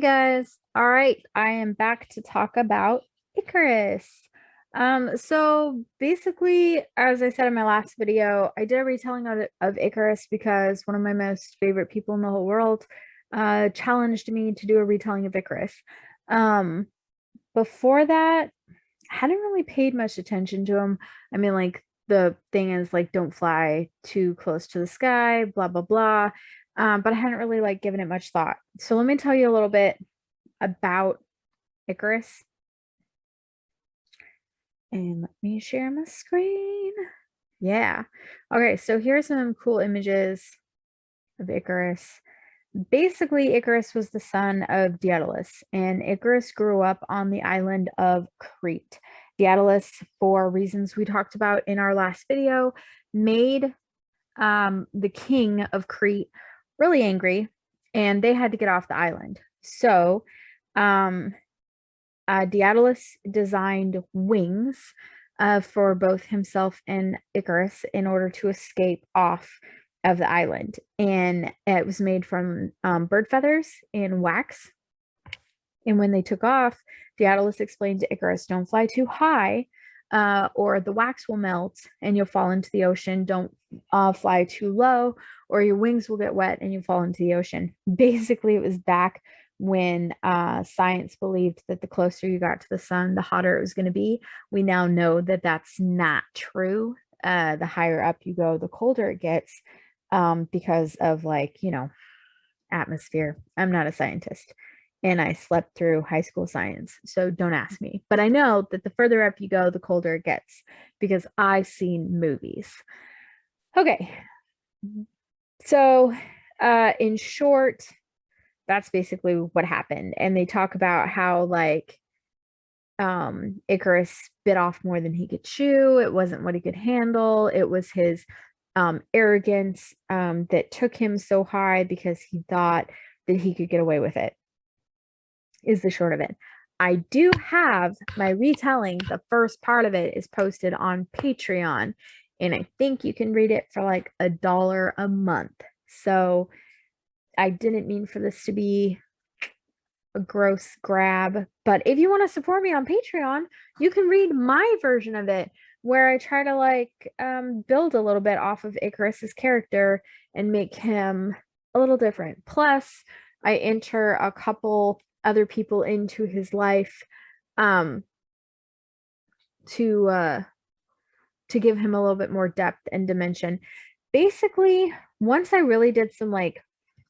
Hey guys. All right, I am back to talk about Icarus. So basically, as I said in my last video, I did a retelling of Icarus because one of my most favorite people in the whole world challenged me to do a retelling of Icarus. Um, Before that, I hadn't really paid much attention to him. I mean, like the thing is like don't fly too close to the sky, blah blah blah. But I hadn't really like given it much thought. So let me tell you a little bit about Icarus. And let me share my screen. Yeah. Okay, so here's some cool images of Icarus. Basically, Icarus was the son of Daedalus, and Icarus grew up on the island of Crete. Daedalus, for reasons we talked about in our last video, made the king of Crete really angry, and they had to get off the island. So, um, Daedalus designed wings for both himself and Icarus in order to escape off of the island. And it was made from bird feathers and wax. And when they took off, Daedalus explained to Icarus, don't fly too high, or the wax will melt and you'll fall into the ocean. Don't fly too low, or your wings will get wet and you fall into the ocean. Basically, it was back when science believed that the closer you got to the sun, the hotter it was going to be. We now know that that's not true. The higher up you go, the colder it gets because of atmosphere. I'm not a scientist and I slept through high school science, so don't ask me. But I know that the further up you go, the colder it gets because I've seen movies. Okay, so in short, that's basically what happened. And they talk about how Icarus bit off more than he could chew. It wasn't what he could handle. It was his arrogance that took him so high because he thought that he could get away with it, is the short of it. I do have my retelling. The first part of it is posted on Patreon, and I think you can read it for like $1 a month. So I didn't mean for this to be a gross grab, but if you want to support me on Patreon, you can read my version of it where I try to build a little bit off of Icarus's character and make him a little different. Plus, I enter a couple other people into his life um to uh to give him a little bit more depth and dimension. Basically, once I really did some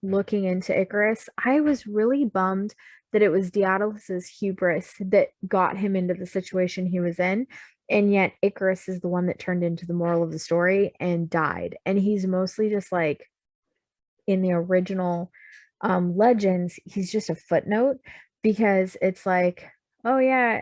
looking into Icarus, I was really bummed that it was Daedalus's hubris that got him into the situation he was in. And yet Icarus is the one that turned into the moral of the story and died. And he's mostly just like in the original legends, he's just a footnote because it's like, oh yeah,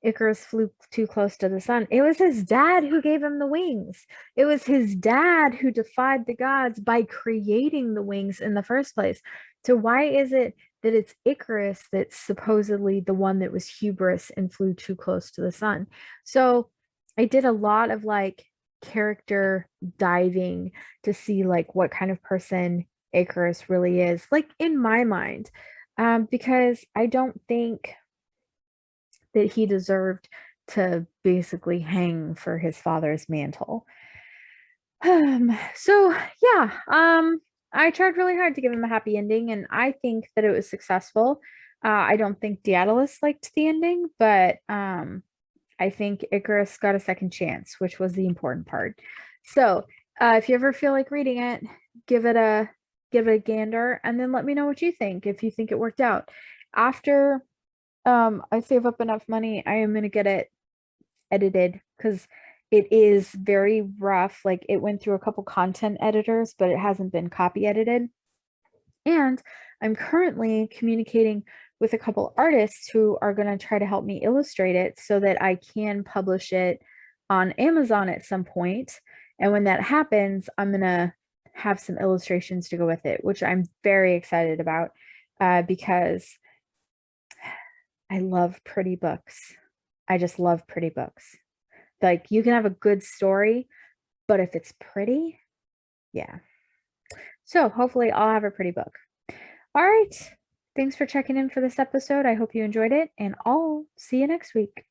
Icarus flew too close to the sun. It was his dad who gave him the wings. It was his dad who defied the gods by creating the wings in the first place. So why is it that it's Icarus that's supposedly the one that was hubris and flew too close to the sun? So I did a lot of character diving to see what kind of person Icarus really is, like in my mind, because I don't think that he deserved to basically hang for his father's mantle. So yeah, I tried really hard to give him a happy ending, and I think that it was successful. I don't think Daedalus liked the ending, but I think Icarus got a second chance, which was the important part. So if you ever feel like reading it, give it a gander, and then let me know what you think if you think it worked out. After I save up enough money, I am gonna get it edited because it is very rough. Like it went through a couple content editors, but it hasn't been copy edited. And I'm currently communicating with a couple artists who are going to try to help me illustrate it so that I can publish it on Amazon at some point. And when that happens, I'm going to have some illustrations to go with it, which I'm very excited about because I love pretty books. I just love pretty books. Like you can have a good story, but if it's pretty, yeah. So hopefully I'll have a pretty book. All right. Thanks for checking in for this episode. I hope you enjoyed it, and I'll see you next week.